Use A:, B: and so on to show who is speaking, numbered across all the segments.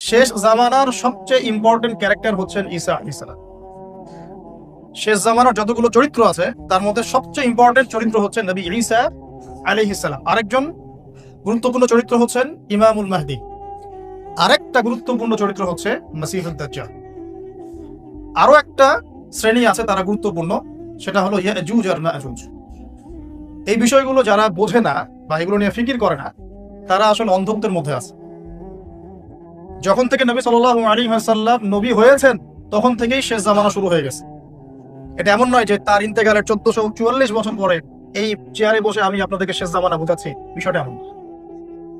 A: শেষ জামানার সবচেয়ে ইম্পর্টেন্ট ক্যারেক্টার হচ্ছেন ঈসা আলাইহিস সালাম। শেষ জামানার যতগুলো চরিত্র আছে তার মধ্যে সবচেয়ে ইম্পর্টেন্ট চরিত্র হচ্ছেন নবী ঈসা আলাইহিস সালাম। আরেকজন গুরুত্বপূর্ণ চরিত্র হচ্ছেন ইমামুল মাহদি। আরেকটা গুরুত্বপূর্ণ চরিত্র হচ্ছে মাসিহুদ দাজ্জাল। আরো একটা শ্রেণী আছে তারা গুরুত্বপূর্ণ, সেটা হলো ইয়াজুজ আর মাজুজ। এই বিষয়গুলো যারা বোঝে না বা এগুলো নিয়ে ফিকির করে না, তারা আসলে অন্ধত্বের মধ্যে আছে। যখন থেকে নবী সাল্লাল্লাহু আলাইহি ওয়াসাল্লাম নবী হয়েছেন তখন থেকেই শেষ জামানা শুরু হয়ে গেছে। এটা এমন নয় যে তার ইন্তেকালের 1444 বছর পরে এই চেয়ারে বসে আমি আপনাদেরকে শেষ জামানা বোঝাচ্ছি, বিষয়টা এমন।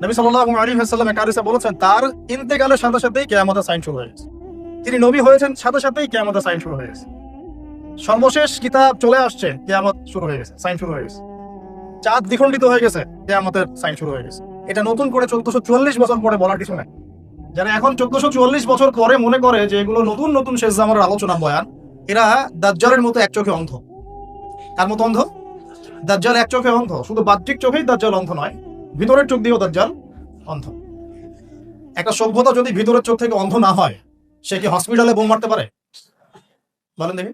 A: নবী সাল্লাল্লাহু আলাইহি ওয়াসাল্লাম এক হাদিসে বলেছেন তার ইন্তেকালের সাথে সাথেই কিয়ামতের সাইন শুরু হয়ে গেছে। তিনি নবী হয়েছেন সাথে সাথেই কিয়ামতের সাইন শুরু হয়ে গেছে। সর্বশেষ কিতাব চলে আসছে, কিয়ামত শুরু হয়ে গেছে, সাইন শুরু হয়ে গেছে। চাঁদ দ্বিখণ্ডিত হয়ে গেছে, কিয়ামতের সাইন শুরু হয়ে গেছে। এটা নতুন করে 1444 বছর পরে বলার কিছু নাই। যারা এখন 1444 বছর পরে মনে করে যে এগুলো নতুন নতুন শেষ জামানার আলোচনা বয়ান, এরা দাজ্জালের মতো এক চোখে অন্ধ। কার মতো অন্ধ? দাজ্জাল এক চোখে অন্ধ। শুধু বাহ্যিক চোখেই দাজ্জাল অন্ধ নয়, ভিতরের চোখ দিয়েও দাজ্জাল অন্ধ। একটা সভ্যতা যদি ভিতরের চোখ থেকে অন্ধ না হয়, সে কি হসপিটালে বোম মারতে পারে? বলেন দেখি।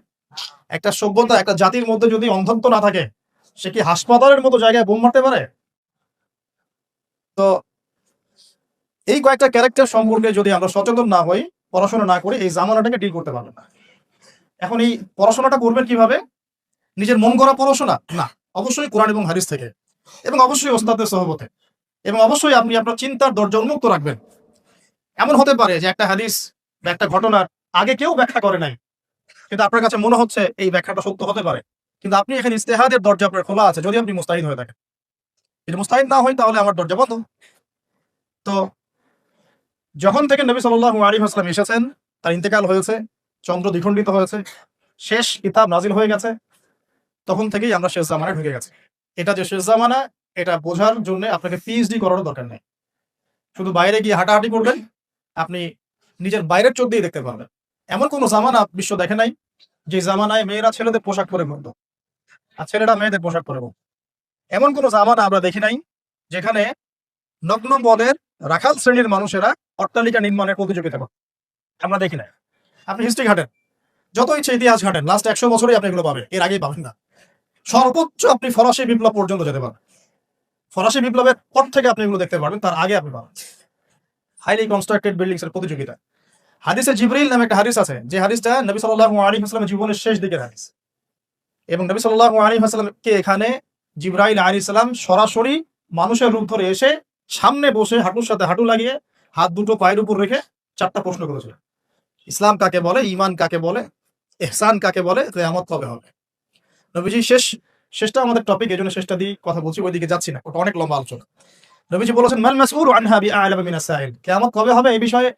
A: একটা সভ্যতা, একটা জাতির মধ্যে যদি অন্ধত্ব না থাকে, সে কি হাসপাতালের মতো জায়গায় বোম মারতে পারে? তো এই কয়েকটা ক্যারেক্টার সম্পর্কে যদি আমরা সচেতন না হই, পড়াশোনা না করি, এই জামানাটাকে ডিল করতে পারবেন না। এখন এই পড়াশোনাটা করবেন কিভাবে? নিজের মন গড়া পড়াশোনা না, অবশ্যই কোরআন এবং হাদিস থেকে, এবং অবশ্যই ওস্তাদের সহবতে, এবং অবশ্যই আপনি আপনার চিন্তার দরজা উন্মুক্ত রাখবেন। এমন হতে পারে যে একটা হাদিস বা একটা ঘটনার আগে কেউ ব্যাখ্যা করে নাই, কিন্তু আপনার কাছে মনে হচ্ছে এই ব্যাখ্যাটা সত্য হতে পারে, কিন্তু আপনি এখানে ইস্তেহাদের দরজা আপনার খোলা আছে যদি আপনি মুস্তাহিদ হয়ে থাকেন। যদি মুস্তাহিদ না হয় তাহলে আমার দরজা বন্ধ। তো যখন থেকে নবী সাল্লাল্লাহু আলাইহি ওয়াসাল্লাম এসেছেন, তার ইন্তেকাল হয়েছে, চন্দ্র দ্বিখণ্ডিত হয়েছে, শেষ কিতাব নাজিল হয়ে গেছে, তখন থেকেই আমরা শেষ জামানায় ঢুকে গেছি। এটা যে শেষ জামানা, এটা বোঝার জন্য আপনাকে পিএইচডি করারও দরকার নেই। শুধু বাইরে গিয়ে হাঁটাহাঁটি করবেন, আপনি নিজের বাইরের চোখ দিয়ে দেখতে পারবেন। এমন কোনো জামানা বিশ্ব দেখে নাই যে জামানায় মেয়েরা ছেলেদের পোশাক পরে ঘুরত আর ছেলেরা মেয়েদের পোশাক পরে ঘুরত। এমন কোনো জামানা আমরা দেখি নাই যেখানে নগ্ন পদের রাখাল শ্রেণীর মানুষেরা অট্টালিকা নির্মাণের প্রতিযোগিতা করে। আমরা দেখি নাই। আপনি হিস্ট্রি ঘাটেন, যত ইচ্ছে ইতিহাস ঘাটেন, লাস্ট 100 বছরেই আপনি এগুলো পাবেন, এর আগেই পাবেন না। সর্বোচ্চ আপনি ফরাসি বিপ্লব পর্যন্ত যেতে পারবেন। ফরাসি বিপ্লবের পর থেকে আপনি এগুলো দেখতে পারবেন, তার আগে আপনি পাবেন হাইলি কনস্ট্রাক্টেড বিল্ডিংস এর প্রতিযোগিতা। হাদিসে জিবরিল নামে একটা হাদিস আছে, যে হাদিসটা নবী সাল্লাল্লাহু আলাইহি ওয়াসাল্লামের জীবনের শেষ দিকের হাদিস। এবং নবী সাল্লাল্লাহু আলাইহি ওয়াসাল্লামকে এখানে জিবরাইল আলাইহিস সালাম সরাসরি মানুষের রূপ ধরে এসে সামনে বসে হাঁটুর সাথে হাঁটু লাগিয়ে হাত দুটো পায়ের উপর রেখে 4টা প্রশ্ন করেছিল। ইসলাম কাকে বলে, ঈমান কাকে বলে, ইহসান কাকে বলে, কিয়ামত কবে হবে। নবীজি শেষটা আমাদের টপিক, এজন্য শেষটা দিয়ে কথা বলছি, ওইদিকে যাচ্ছি না, ওটা অনেক লম্বা আলোচনা। নবীজি বলেছেন মাল মাসউলু আনহা বিআ'লামা মিনাস সাইল, কিয়ামত কবে হবে এই বিষয়ে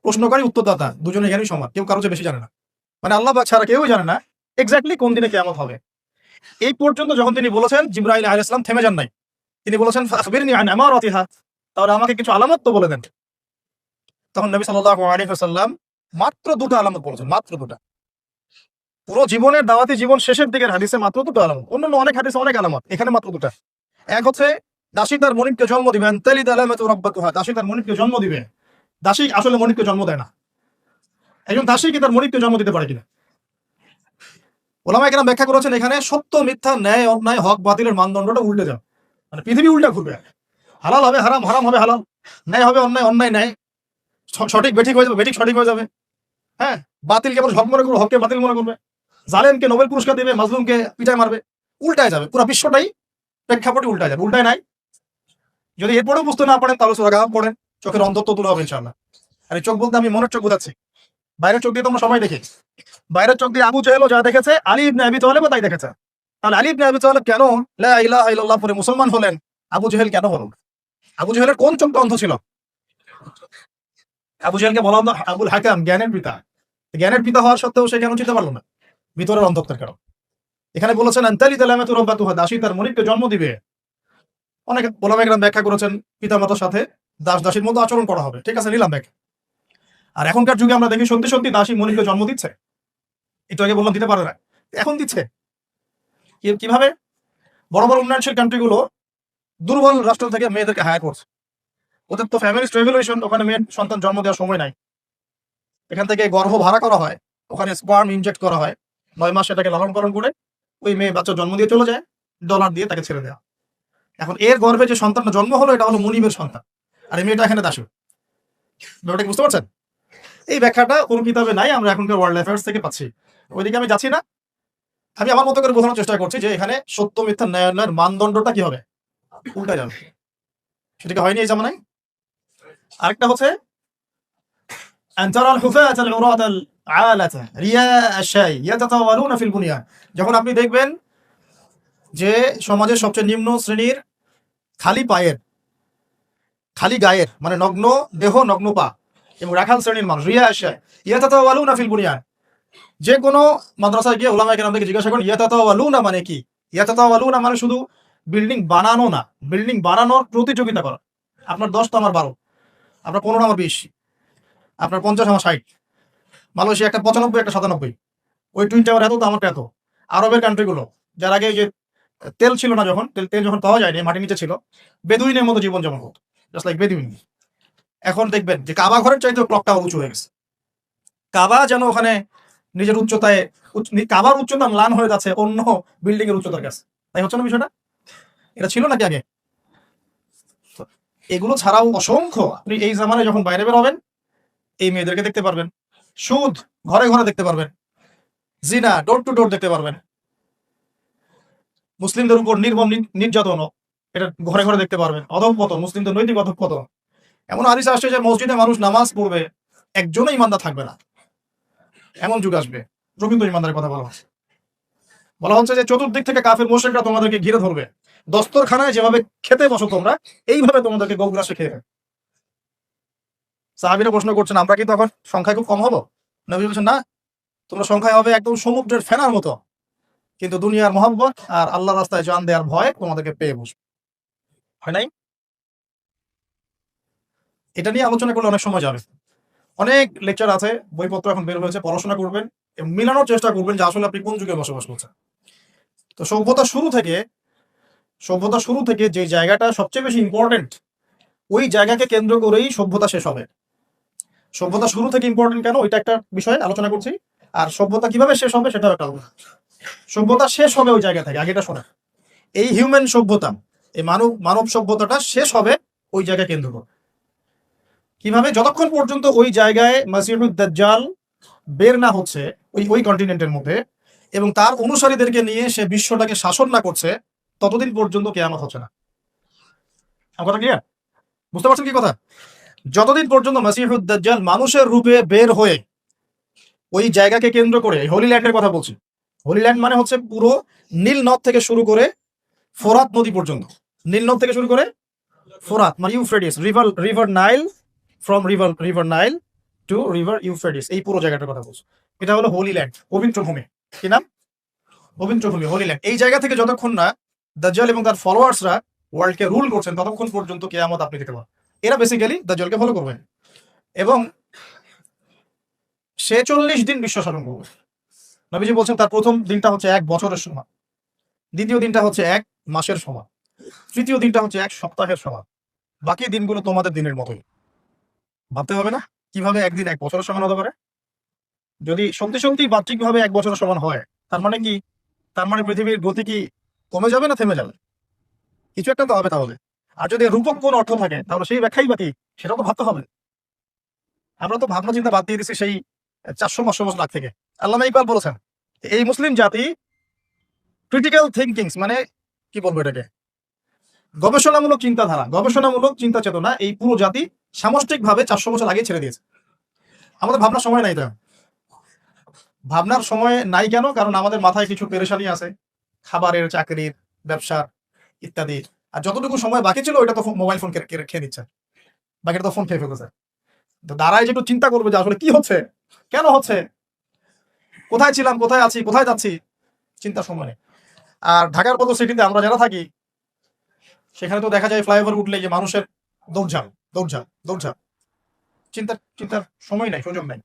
A: প্রশ্নকারী উত্তরদাতা দুজনে জ্ঞানী সমান, কেউ কারো চেয়ে বেশি জানে না। মানে আল্লাহ পাক ছাড়া কেউই জানে না এক্স্যাক্টলি কোন দিনে কিয়ামত হবে। এই পর্যন্ত যখন তিনি বলেছেন, জিবরাইল আলাইহিস সালাম থেমে যান নাই। তিনি বলেছেন ফাখবিরনি আন আমারাতিহা, তাহলে আমাকে কিছু আলামত তো বলে দেন। তখন নবী সাল্লাল্লাহু আলাইহি ওয়াসাল্লাম মাত্র দুটো আলামত বলেছেন, মাত্র দুটো। পুরো জীবনের দাওয়াতি জীবন শেষের দিকের হাদিসে মাত্র দুটো আলামত, অন্যান্য অনেক হাদিসে অনেক আলামত, এখানে মাত্র দুটো। এক হচ্ছে দাসী তার মনিবকে জন্ম দিবেন, তালিদ আলামাতু রাব্বাতুহা, দাসী তার মনিবকে জন্ম দিবে। দাসী আসলে মনিবকে জন্ম দেয় না, একজন দাসী কি তার মনিবকে জন্ম দিতে পারে কিনা? ওলামায়ে কেরাম ব্যাখ্যা করেছেন এখানে সত্য মিথ্যা, ন্যায় অন্যায়, হক বাতিলের মানদণ্ডটা উল্টে যাবে, মানে পৃথিবী উল্টা ঘুরবে। হালাল হবে হারাম, হারাম হবে হালাল, ন্যায় হবে অন্যায়, অন্যায় ন্যায়, সঠিক বেঠিক হয়ে যাবে, বেঠিক সঠিক হয়ে যাবে। হ্যাঁ, বাতিলকে মানুষ হক মনে করবে, হককে বাতিল মনে করবে, জালেমকে নোবেল পুরস্কার দেবে, মাজলুমকে পিটায় মারবে, উল্টায় যাবে। পুরো বিশ্বটাই প্রেক্ষাপটে উল্টায় যাবে, উল্টায় নাই। যদি এরপরেও বুঝতে না পারেন তাহলে সূরা কাহাফ পড়েন, চোখের অন্ধত্ব দূর হবে ইনশাআল্লাহ। আর এই চোখ বলতে আমি মনের চোখ বোঝাচ্ছি, বাইরের চোখ দিয়ে তোমরা সবাই দেখি। বাইরের চোখ দিয়ে আবু জেহেলও যা দেখেছে, আলী ইবনে আবি তালেবও তাই দেখেছে। তাহলে আলী ইবনে আবি তালেব কেন লা ইলাহা ইল্লাল্লাহ পরে মুসলমান হলেন, আবু জেহেল কেন হলো? আবু জেহেলের কোন চোখটা অন্ধ ছিল? আবু জেহেলকে বলা হতো আবুল হাকাম, জ্ঞানের পিতা। জ্ঞানের পিতা হওয়ার সত্ত্বেও সে কেন চিনতে পারলো না? ভিতরের অন্ধত্বের কারণ। এখানে বলেছেন আনতালিদ আলামাতু রাব্বাতুহা, দাসী তার মনিবকে জন্ম দিবে। অনেক ওলামায়ে কেরাম ব্যাখ্যা করেছেন পিতামাতার সাথে দাস দাসীর মতো আচরণ করা হবে, ঠিক আছে, নিলাম ব্যাখ্যা। আর এখনকার যুগে আমরা দেখি সত্যি সত্যি দাসী মনিবকে জন্ম দিচ্ছে। একটু আগে বললাম দিতে পারে না, এখন দিচ্ছে। কিভাবে? বড় বড় উন্নয়নশীল কান্ট্রিগুলো দুর্বল রাষ্ট্র থেকে মেয়েদেরকে হায়ার করছে, ওদের তো ফ্যামিলি স্ট্রেভুলেশন, ওখানে মেয়ের সন্তান জন্ম দেওয়ার সময় নাই। এখান থেকে গর্ভ ভাড়া করা হয়, ওখানে স্পার্ম ইনজেক্ট করা হয়, 9 মাস সেটাকে লালন পালন করে ওই মেয়ে বাচ্চা জন্ম দিয়ে চলে যায়, ডলার দিয়ে তাকে ছেড়ে দেওয়া। এখন এর গর্ভে যে সন্তানটা জন্ম হলো এটা হলো মুনিবের সন্তান, আর এই মেয়েটা এখানে দাসী। ব্যাপারটা বুঝতে পারছেন? এই ব্যাখ্যাটা কোন কিতাবে নাই, আমরা এখনকার ওয়ার্ল্ড অ্যাফেয়ার্স থেকে পাচ্ছি। ওইদিকে আমি যাচ্ছি না, আমি আমার মতো করে বোঝানোর চেষ্টা করছি যে এখানে সত্য মিথ্যা ন্যায়ালয়ের মানদণ্ডটা কি হবে, উল্টা যাবে। সেটাকে হয়নি এই জামানায়। আরেকটা হচ্ছে যখন আপনি দেখবেন যে সমাজের সবচেয়ে নিম্ন শ্রেণীর খালি পায়ের, খালি গায়ের, মানে নগ্ন দেহ নগ্ন পা এবং রাখাল শ্রেণীর মানুষ, রিয়া আশায় ইয়াতাতাওয়ালুনা ফিল বুনিয়ান। যে কোনো মাদ্রাসায় গিয়ে উলামায়ে কেরাম থেকে জিজ্ঞাসা করেন ইয়াতাতাওয়ালুনা মানে কি। ইয়াতাতাওয়ালুনা মানে শুধু বিল্ডিং বানানো না, বিল্ডিং বানানোর প্রতিযোগিতা করা। আপনার 10 তো আমার 12, আপনার 15 আমার 20, আপনার 50 আমার 60, মালয়েশিয়া একটা 95 একটা 97, ওই টুইন টাওয়ার এত তো আমার এত। আরবের কান্ট্রিগুলো যার আগে যে তেল ছিল না, যখন তেল যখন পাওয়া যায়নি, মাটির নিচে ছিল, বেদুইনের মতো জীবন যেমন হতো, জাস্ট লাইক বেদুইন। এখন দেখবেন যে কাবা ঘরের চাইতে ক্লকটা উঁচু হয়ে গেছে। কাবা যেন ওখানে নিজের উচ্চতায়, কাবার উচ্চতা ম্লান হয়ে যাচ্ছে অন্য বিল্ডিং এর উচ্চতার কাছে। তাই হচ্ছে না বিষয়টা? এটা ছিল নাকি আগে? এগুলো ছাড়াও অসংখ্য, আপনি এই জামানায় যখন বাইরে বের হবেন এই মেয়েদেরকে দেখতে পারবেন, সুদ ঘরে ঘরে দেখতে পারবেন, জিনা ডোর টু ডোর দেখতে পারবেন, মুসলিমদের উপর নির্মম নির্যাতন এটা ঘরে ঘরে দেখতে পারবেন, অধঃপতন, মুসলিমদের নৈতিক অধঃপতন। এমন হাদিস আসছে যে মসজিদে মানুষ নামাজ পড়বে, একজনও ইমানদার থাকবে না, এমন যুগ আসবে। প্রকৃত ইমানদারের কথা বলা হচ্ছে। বলা হচ্ছে যে চতুর্দিক থেকে কাফের মুশরিকরা তোমাদেরকে ঘিরে ধরবে, দস্তরখানায় যেভাবে খেতে বসো তোমরা, এইভাবে তোমাদেরকে গোগ্রাসে খেয়ে ফেলবে। সাহাবীরা প্রশ্ন করছেন আমরা কি তখন সংখ্যায় খুব কম হবো? নবী বলছেন না, তোমরা সংখ্যায় হবে একদম সমুদ্রের ফেনার মতো, কিন্তু দুনিয়ার মহব্বত আর আল্লাহর রাস্তায় জান দেওয়ার ভয় তোমাদেরকে পেয়ে বসবে। হয় নাই? এটা নিয়ে আলোচনা করলে অনেক সময় যাবে। অনেক লেকচার আছে, বইপত্র এখন বের হয়েছে, পড়াশোনা করবেন এবং মিলানোর চেষ্টা করবেন যে আসলে আপনি কোন যুগে বসবাস করছেন। তো সভ্যতা শুরু থেকে যে জায়গাটা সবচেয়ে বেশি ইম্পর্টেন্ট, ওই জায়গাকে কেন্দ্র করেই সভ্যতা শেষ হবে। সভ্যতা শুরু থেকে ইম্পর্টেন্ট কেন, ওইটা একটা বিষয় আলোচনা করছি। আর সভ্যতা কিভাবে শেষ হবে সেটাও একটা আলোচনা। সভ্যতা শেষ হবে ওই জায়গা থেকে, আগেটা শোনা। এই হিউম্যান সভ্যতা, এই মানব সভ্যতাটা শেষ হবে ওই জায়গা কেন্দ্র করে। কিভাবে? যতক্ষণ পর্যন্ত ওই জায়গায় মাসিহুদ দাজ্জাল বের না হচ্ছে ওই কন্টিনেন্টের মধ্যে, এবং তার অনুসারীদেরকে নিয়ে সে বিশ্বটাকে শাসন না করছে, ততদিন পর্যন্ত কিয়ামত হচ্ছে না। আমার কথা ক্লিয়ার? বুঝতে পারছেন কি কথা? যতদিন পর্যন্ত মাসিহুদ দাজ্জাল মানুষের রূপে বের হয়ে ওই জায়গাকে কেন্দ্র করে, হোলি ল্যান্ডের কথা বলছি। হোলি ল্যান্ড মানে হচ্ছে পুরো নীল নদ থেকে শুরু করে ফোরাত নদী পর্যন্ত। নীল নদ থেকে শুরু করে ফোরাত মানে Euphrates, river Nile, from river Nile to river Euphrates, এই পুরো জায়গাটার কথা বলছি। এটা হলো হোলি ল্যান্ড, পবিত্র ভূমি। কি নাম? পবিত্র ভূমি, হোলি ল্যান্ড। এই জায়গা থেকে যতক্ষণ না দাজ্জাল এবং তার ফলোয়ার্সরা ওয়ার্ল্ডকে রুল করছেন, ততক্ষণ পর্যন্ত কিয়ামত আপনি দেখতে পাবেন। এরা বেসিক্যালি দাজ্জালকে ফলো করবে এবং সে 40 দিন বিশ্ব শাসন করবে। নবীজি বলছেন তার প্রথম দিনটা হচ্ছে 1 বছরের সমান, দ্বিতীয় দিনটা হচ্ছে 1 মাসের সমান, তৃতীয় দিনটা হচ্ছে 1 সপ্তাহের সমান, বাকি দিনগুলো তোমাদের দিনের মতোই। ভাবতে হবে না কিভাবে একদিন 1 বছরের সমান হতে পারে? যদি সত্যি সত্যি বাহ্যিকভাবে 1 বছরের সমান হয়, তার মানে কি? তার মানে পৃথিবীর গতি কি কমে যাবে না থেমে যাবে? কিছু একটা তো হবে তাহলে। আর যদি রূপক কোন অর্থ থাকে তাহলে সেই ব্যাখ্যাই বাকি, সেটাও তো ভাবতে হবে। আমরা তো ভাবনা চিন্তা বাদ দিয়ে দিচ্ছি সেই 400-500 বছর আগ থেকে। আল্লামা ইকবাল বলেছেন এই মুসলিম জাতি ক্রিটিক্যাল থিঙ্কিংস মানে কি বলবো এটাকে, গবেষণামূলক চিন্তাধারা, গবেষণামূলক চিন্তা চেতনা, এই পুরো জাতি সামষ্টিকভাবে 400 বছর আগে ছেড়ে দিয়েছে। আমাদের ভাবনার সময় নাই। তো ভাবনার সময় নাই কেন? কারণ আমাদের মাথায় কিছু পেরেশানি আছে, খাবারের, চাকরির, ব্যবসার ইত্যাদি। আর যতটুকু সময় বাকি ছিল ওইটা তো মোবাইল ফোন খেয়ে নিচ্ছে, বাকিটা তো ফোন খেয়ে ফেলতেছে। তো দাঁড়ায় যেটু চিন্তা করবে যে আসলে কি হচ্ছে, কেন হচ্ছে, কোথায় ছিলাম, কোথায় আছি, কোথায় যাচ্ছি, চিন্তার সময় নেই। আর ঢাকার মতো সিটিতে আমরা যারা থাকি, সেখানে তো দেখা যায় ফ্লাইওভার উঠলে যে মানুষের দৌড়ঝাঁপ দৌড়ঝাঁপ দৌড়ঝাঁপ, চিন্তার সময় নাই, সুযোগ নাই।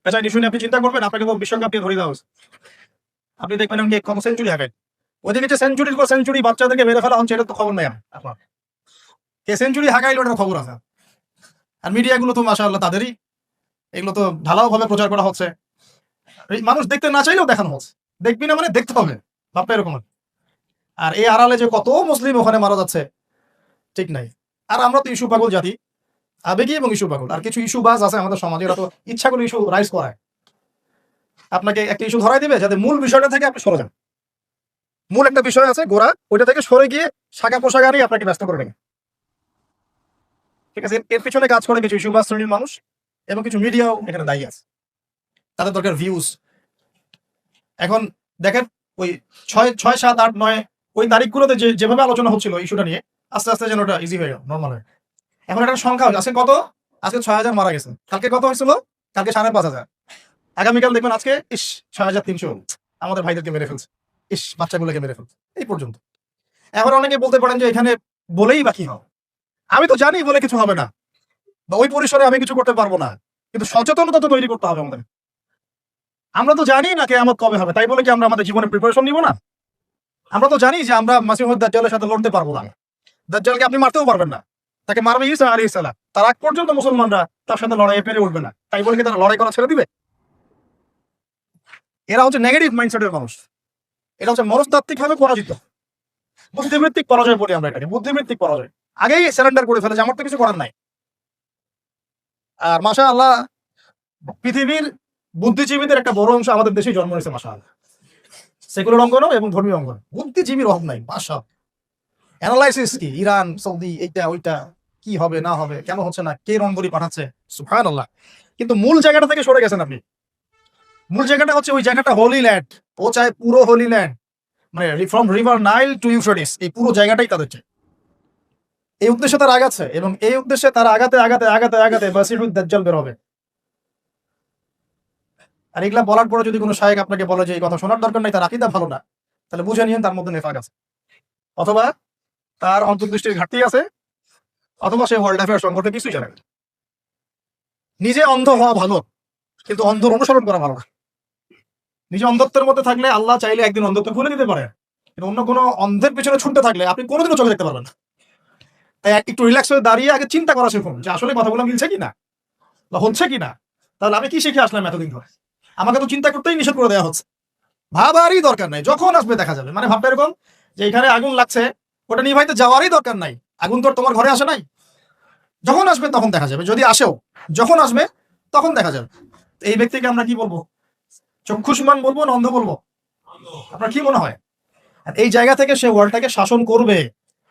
A: পেঁচায় নিশুনে আপনি চিন্তা করবেন, আপনাকে তো বিশ্বকাপ দিয়ে ধরে দেওয়া হচ্ছে। আপনি দেখবেন কত সেঞ্চুরি হাঁকেন, ওইদিকে যে সেঞ্চুরির পর সেঞ্চুরি বাচ্চাদেরকে মেরে ফেলা হচ্ছে, এটা তো খবর নেই আপনার। কে সেঞ্চুরি হাঁকাইলো এটার খবর আছে। আর মিডিয়াগুলো তো মাশাআল্লাহ তাদেরই, এগুলো তো ঢালাও ভাবে প্রচার করা হচ্ছে, এই মানুষ দেখতে না চাইলেও দেখানো হচ্ছে, দেখবি না মানে দেখতে হবে, ভাবটা এরকম। আর এই আড়ালে যে কত মুসলিম ওখানে মারা যাচ্ছে ঠিক নাই। আর আমরা তো ইস্যু পাগল জাতি, আবেগী এবং ইস্যু পাগল। আর কিছু ইস্যু বাজ আছে আমাদের সমাজে, এরা তো ইচ্ছা করে ইস্যু রাইজ করায়, আপনাকে একটা ইস্যু ধরাই দিবে যাতে মূল বিষয়টা থেকে আপনি সরে যান। মূল একটা বিষয় আছে গোড়া, ওইটা থেকে সরে গিয়ে শাখা পোশাক আনিয়ে আপনাকে ব্যস্ত করে নেবে। ঠিক আছে, এর পিছনে কাজ করে কিছু ইস্যু বাজ শ্রেণীর মানুষ এবং কিছু মিডিয়াও এখানে দায়ী আছে, তাদের দরকার ভিউজ। এখন দেখেন ওই 6, 7, 8, 9 ওই তারিখগুলোতে যেভাবে আলোচনা হচ্ছিল ইস্যুটা নিয়ে, আস্তে আস্তে যেন ওটা ইজি হয়ে গেল, নর্মাল হয়ে। এখন একটা সংখ্যা হচ্ছে, আজকে কত? আজকে 6,000 মারা গেছে। কালকে কত হয়েছিল? কালকে 5,500। আগামীকাল দেখবেন আজকে 6,300 আমাদের ভাইদেরকে মেরে ফেলছে, বাচ্চাগুলোকে মেরে ফেলছে, এই পর্যন্ত। এখন অনেকে বলতে পারেন যে এখানে বলেই বাকি হবে, আমি তো জানি বলে কিছু হবে না, বা ওই পরিসরে আমি কিছু করতে পারবো না, কিন্তু সচেতনতা তো তৈরি করতে হবে আমাদের। আমরা তো জানি না কিয়ামত কবে হবে, তাই বলে কি আমরা আমাদের জীবনে প্রিপারেশন নিব না? আমরা তো জানি যে আমরা মাসিহুদ দাজ্জালের সাথে লড়তে পারবো না, দাজ্জালকে আপনি মারতেও পারবেন না, তাকে মারবে ঈসা আলাইহিস সালাম। তার আগ পর্যন্ত মুসলমানরা তার সাথে লড়াইয়ে পেরে উঠবে না, তাই বলে কি তারা লড়াই করা ছেড়ে দিবে? এরা হচ্ছে নেগেটিভ মাইন্ডসেটের মানুষ, এটা হচ্ছে মনস্তাত্ত্বিকভাবে পরাজিত, বুদ্ধিবৃত্তিক পরাজয় বলি আমরা এটাকে, বুদ্ধিবৃত্তিক পরাজয়। আগেই সারেন্ডার করে ফেলে যে আমার তো কিছু করার নাই। আর মাশাআল্লাহ পৃথিবীর বুদ্ধিজীবীদের একটা বড় অংশ আমাদের দেশেই জন্ম নিয়েছে মাশাআল্লাহ, সেকুলার অঙ্গনও এবং ধর্মীয় অঙ্গন, বুদ্ধিজীবীর অভাব নাই মাশাআল্লাহ। অ্যানালাইসিস কি, ইরান সৌদি এইটা ওইটা কি হবে না হবে, কেন হচ্ছে না, কে রংবলি পাঠাচ্ছে, সুবহানাল্লাহ। কিন্তু মূল জায়গাটা থেকে সরে গেছেন আপনি। মূল জায়গাটা হচ্ছে ওই জায়গাটা হোলি ল্যান্ড, ও চায় পুরো হোলি ল্যান্ড, মানে from river Nile to Euphrates, এই পুরো জায়গাটাই তাদের চাই। এই উদ্দেশ্যে তারা আগাচ্ছে, এবং এই উদ্দেশ্যে তারা আগাতে আগাতে আগাতে আগাতে মাসিহুদ দাজ্জাল বের হবে। আর এগুলা বলার পরে যদি কোনো শায়েখ আপনাকে বলে যে এই কথা শোনার দরকার নাই, তার আকীদা ভালো না, তাহলে বুঝে নিয়েন তার মধ্যে নেফাক আছে, অথবা তার অন্তর্দৃষ্টির ঘাটতি আছে, অথবা সে ওয়ার্ল্ড অ্যাফেয়ার সম্পর্কে কিছুই জানে না। নিজে অন্ধ হওয়া ভালো, কিন্তু অন্ধর অনুসরণ করা ভালো না। নিজে অন্ধত্বের মধ্যে থাকলে আল্লাহ চাইলে একদিন অন্ধত্ব খুলে দিতে পারে, কিন্তু অন্য কোনো অন্ধের পিছনে ছুটতে থাকলে আপনি কোনোদিনও চোখে দেখতে পারবেন না। তাই একটু রিল্যাক্স হয়ে দাঁড়িয়ে আগে চিন্তা করা শিখুন যে আসলে কথাগুলো মিলছে কিনা বা হচ্ছে কিনা। তাহলে আমি কি শিখে আসলাম এতদিন ধরে? আমাকে তো চিন্তা করতেই নিষেধ করে দেওয়া হচ্ছে, ভাবারই দরকার নাই, যখন আসবে দেখা যাবে। মানে ভাবটা এরকম যে এখানে আগুন লাগছে, ওটা নিভাইতে যাওয়ারই দরকার নাই, আগুন তো আর তোমার ঘরে আসে নাই, যখন আসবে তখন দেখা যাবে। যদি আসেও, যখন আসবে তখন দেখা যাবে। এই ব্যক্তিকে আমরা কি বলবো? চক্ষুষ্মান বলবো না অন্ধ বলবো? আপনার কি মনে হয়? আর এই জায়গা থেকে সে ওয়ার্ল্ডটাকে শাসন করবে,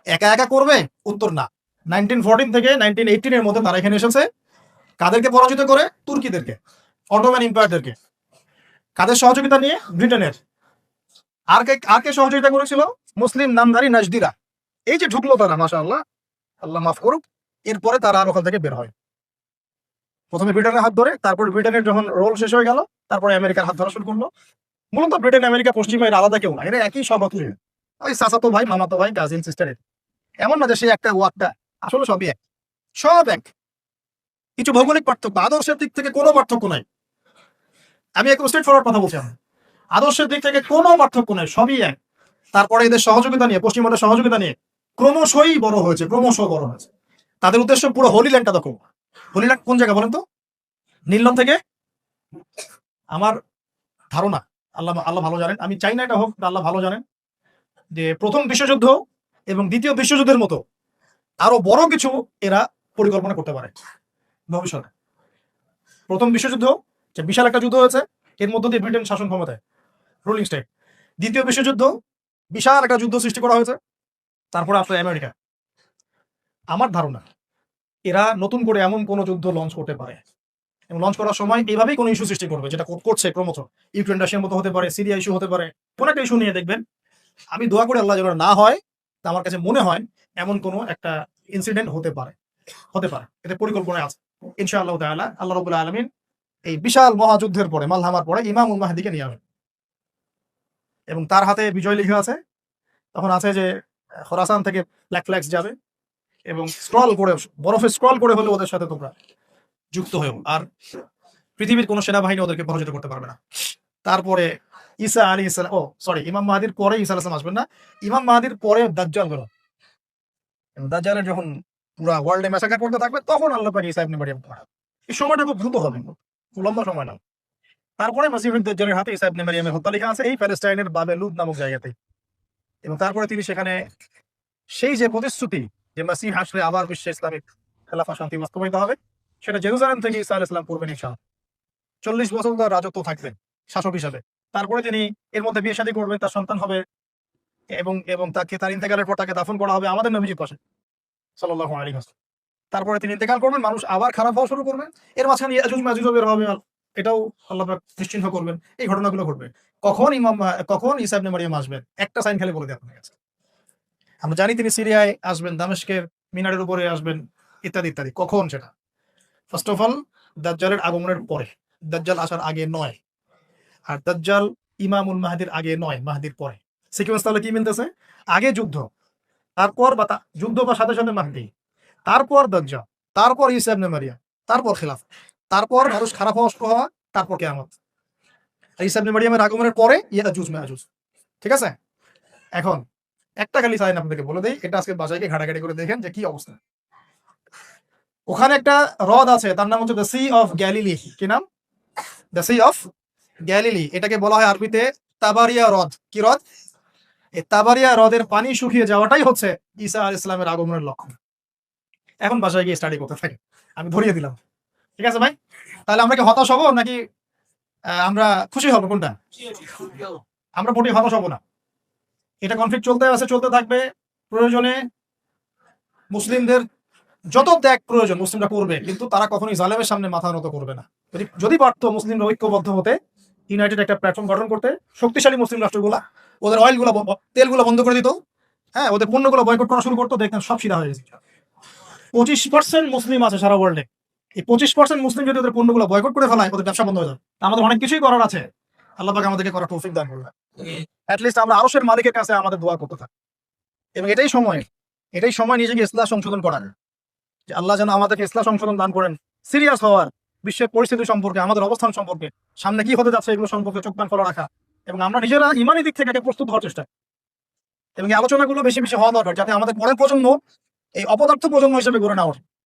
A: একা একা করবে? উত্তর না। 1914 থেকে 1918 এর মধ্যে তারা এখানে এসেছে, কাদেরকে পরাজিত করে? তুর্কিদেরকে, অটোম্যান এম্পায়ারদেরকে। কাদের সহযোগিতা নিয়ে? ব্রিটেনের। আর কে সহযোগিতা করেছিল? মুসলিম নামধারী নাজদিরা। এই যে ঢুকলো তারা, মাশাআল্লাহ, আল্লাহ মাফ করুক, এরপরে তারা আর ওখান থেকে বের হয়। প্রথমে ব্রিটেনের হাত ধরে, তারপর ব্রিটেনের যখন রোল শেষ হয়ে গেল, তারপরে আমেরিকার হাত ধরা শুরু করলো। মূলত ব্রিটেন আমেরিকা পশ্চিমা এর আলাদা কেউ না, এরা একই সব, ওই চাচাতো ভাই, মামাতো ভাই, কাজিন সিস্টারের। এমন না যে সে একটা ও একটা, আসলে সবই এক, সব এক। কিছু ভৌগোলিক পার্থক্য, আদর্শের দিক থেকে কোনো পার্থক্য নাই। আমি একদম স্ট্রেট ফরওয়ার্ড কথা বলছি, আদর্শের দিক থেকে কোনো পার্থক্য নাই, সবই এক। তারপরে এদের সহযোগিতা নিয়ে, পশ্চিমাদের সহযোগিতা নিয়ে ক্রমশই বড় হয়েছে, ক্রমশ বড় হয়েছে। তাদের উদ্দেশ্য পুরো হোলি ল্যান্ডটা দখল। হোলি ল্যান্ড কোন জায়গা বলেন তো? নীলনদ থেকে, আমার ধারণা, আল্লাহ আল্লাহ ভালো জানেন, আমি চাই না এটা হোক, আল্লাহ ভালো জানেন, যে প্রথম বিশ্বযুদ্ধ এবং দ্বিতীয় বিশ্বযুদ্ধের মতো আরো বড় কিছু এরা পরিকল্পনা করতে পারে ভবিষ্যতে। প্রথম বিশ্বযুদ্ধ, যে বিশাল একটা যুদ্ধ হয়েছে, এর মধ্য দিয়ে ব্রিটেন শাসন ক্ষমতায়, রুলিং স্টেট। দ্বিতীয় বিশ্বযুদ্ধ, বিশাল একটা যুদ্ধ সৃষ্টি করা হয়েছে, তারপরে আসলে আমেরিকা। আমার ধারণা এরা নতুন করে এমন কোন যুদ্ধ লঞ্চ করতে পারে, এবং লঞ্চ করার সময় এইভাবেই কোনো ইস্যু সৃষ্টি করবে, যেটা করছে ক্রমশ। ইউক্রেন রাশিয়ার মতো হতে পারে, সিরিয়া ইস্যু হতে পারে, কোন একটা ইস্যু নিয়ে দেখবেন। আমি দোয়া করি আল্লাহ যেন না হয়, তা আমার কাছে মনে হয় এমন কোনো একটা ইনসিডেন্ট হতে পারে, এতে পরিকল্পনায় আছে ইনশাআল্লাহ তাআলা। আল্লাহ রাব্বুল আলামিন এই বিশাল মহাযুদ্ধের পরে, মালহামার পরে ইমামুল মাহদিকে নিয়ে আসবেন, এবং তার হাতে বিজয় লিখে আছে। তখন আছে যে খোরাসান থেকে ব্ল্যাক ফ্ল্যাগস যাবে, এবং স্ক্রল করে, বরফে স্ক্রল করে হলে ওদের সাথে তোমরা যুক্ত হয়েও, আর পৃথিবীর কোনো সেনাবাহিনী ওদেরকে পরাজিত করতে পারবে না। তারপরে ঈসা আলাইহিস সালাম, ইমাম মাহদির পরে ঈসা আলাইহিস সালাম আসবেন না, ইমাম মাহদির পরে দাজ্জাল বের হবে। দাজ্জালের যখন পুরা ওয়ার্ল্ডে ম্যাসাকার করতে থাকবে, তখন আল্লাহ পাক ঈসা ইবনে মারইয়াম পাঠাবে। এই সময়টা খুব দ্রুত হবে, খুব লম্বা সময় না। তারপরে মাসিহুদ দাজ্জালের হাতে ঈসা ইবনে মারইয়ামের হত্যা লেখা আছে এই প্যালেস্টাইনের বাবেলুদ নামক জায়গাতে। এবং তারপরে তিনি সেখানে সেই যে প্রতিশ্রুতি যে মাসিহ আসলে আবার বিশ্বে ইসলামিক খেলাফা শান্তি বাস্তবায়িত হবে, সেটা জেরুজালেম থেকে ঈসা আলাইহিস সালাম করবেন ইনশাআল্লাহ। 40 বছর তার রাজত্ব থাকবেন শাসক হিসাবে। তারপরে তিনি এর মধ্যে বিয়ে শাদী করবেন, তার সন্তান হবে, এবং এবং তাকে তার ইন্তেকালের পর তাকে দাফন করা হবে আমাদের নবীজির পাশে সাল্লাল্লাহু আলাইহি ওয়াসাল্লাম। তারপরে তিনি ইন্তেকাল করবেন, মানুষ আবার খারাপ হওয়া শুরু করবে, এর মাঝখানে ইয়াজুজ মাজুজও বের হবে, এটাও আল্লাহ পাক নিশ্চিহ্ন করবেন। এই ঘটনাগুলো ঘটবে। কখন ঈসা ইবনে মারইয়াম আসবেন, একটা সাইন খালি বলে দেওয়া হয়ে গেছে। আমরা জানি তিনি সিরিয়ায় আসবেন, দামেস্কের মিনারের উপরে আসবেন, ইত্যাদি ইত্যাদি। কখন সেটা? ফার্স্ট অফ অল দাজ্জালের আগমনের পরে, দাজ্জাল আসার আগে নয়। আর দাজ্জাল ইমামুল মাহদির আগে নয়, মাহদির পরে। সিকোয়েন্স তাহলে কি মিলতেছে? আগে যুদ্ধ, তারপর যুদ্ধ বা সাথে সাথে মাহদি, তারপর দাজ্জাল, তারপর ঈসা ইবনে মারইয়াম, তারপর খিলাফত, তারপর মানুষ খারাপ হওয়া শুরু হওয়া, তারপর কিয়ামত। ঈসা ইবনে মারইয়ামের আগমনের পরে ইয়াজুজ মাজুজ। ঠিক আছে? এখন একটা খালি সাইন আপনাদেরকে বলে দেই, এটা আজকে বাসায় গিয়ে ঘাটাঘাটি করে দেখেন যে কি অবস্থা। ওখানে একটা হ্রদ আছে, তার নাম হচ্ছে দ্য সি অফ গ্যালিলি। কি নাম? The sea of Galilee. এটাকে বলা হয় আরবিতে তাবারিয়া হ্রদ। কি হ্রদ? এই তাবারিয়া হ্রদের পানি শুকিয়ে যাওয়াটাই হচ্ছে ঈসা আলাইহিস সালামের আগমনের লক্ষণ। এখন বাসায় গিয়ে স্টাডি করতে থাকে, আমি ধরিয়ে দিলাম। ঠিক আছে ভাই? তাহলে আমরা কি হতাশ হবো নাকি আমরা খুশি হব? কোনটা? আমরা মোটেই হতাশ হব না। এটা কনফ্লিক্ট চলতে আছে, চলতে থাকবে। প্রয়োজনে মুসলিমদের যত ত্যাগ প্রয়োজন মুসলিমরা করবে, কিন্তু তারা কখনোই জালেমের সামনে মাথা নত করবে না। যদি পারতো মুসলিমরা ঐক্যবদ্ধ হতে, ইউনাইটেড একটা প্ল্যাটফর্ম গঠন করতে, শক্তিশালী মুসলিম রাষ্ট্রগুলা ওদের অয়েলগুলো, তেলগুলো বন্ধ করে দিত, হ্যাঁ, ওদের পণ্যগুলো বয়কট করা শুরু করতো, দেখতেন সব সিধা হয়ে গেছে। 25% মুসলিম আছে সারা ওয়ার্ল্ডে। এই 25% মুসলিম যদি ওদের পণ্যগুলো বয়কট করে ফেলায়, ওদের ব্যবসা বন্ধ হয়ে যাবে। আমাদের অনেক কিছুই করার আছে, আল্লাহ পাক আমাদেরকে করার তৌফিক দান করবে। অ্যাটলিস্ট আমরা আরশের মালিকের কাছে আমাদের দোয়া করতে থাকি। এবং এটাই সময় নিজেকে ইসলাম সংশোধন করার, যে আল্লাহ যেন আমাদেরকে ইসলাম সংশোধন দান করেন, সিরিয়াস হওয়ার, বিশ্বের পরিস্থিতি সম্পর্কে, আমাদের অবস্থান সম্পর্কে, সামনে কি হতে যাচ্ছে এগুলো সম্পর্কে চোখ কান খোলা রাখা, এবং আমরা নিজেরা ইমানি দিক থেকে প্রস্তুত হওয়ার চেষ্টা, এবং এই আলোচনাগুলো বেশি বেশি হওয়া দরকার, যাতে আমাদের পরের প্রজন্ম এই অপদার্থ প্রজন্ম হিসেবে গড়ে না ওঠে।